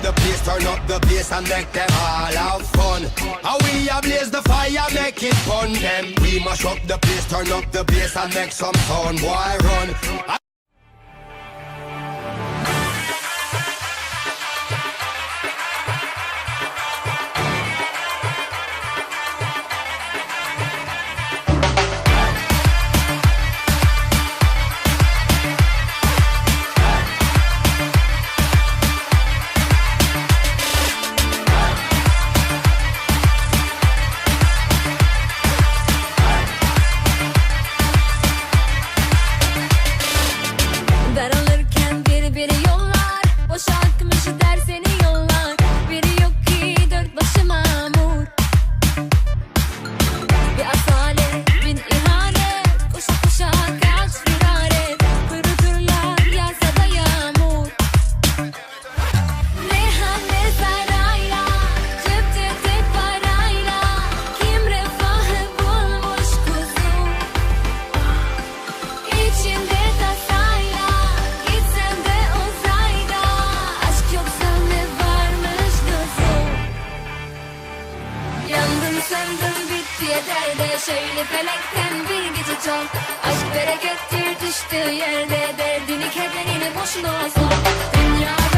the place, turn up the bass and make them all have fun. How we ablaze the fire, make it fun. Them we mash up the place, turn up the bass and make some sound. Boy, run. Daralırken biri yollar, boş akmış der seni yollar. Biri yok ki dört başı mamur. Bir asalet, bin ihanet, koşa koşa kaç firaret. Kuruturlar yağsa da yağmur. Ne hale sarayla, cepte tek parayla. Kim refahı bulmuş kuzum, İçinde tasayla. Gitsem de uzayda, aşk yoksa ne varmış gözüm. Yandım söndüm bitti yeter de, şöyle felekten bir gece çok. Aşk berekettir düştüğü yerde, derdini kederini boşuna sor. Dünyada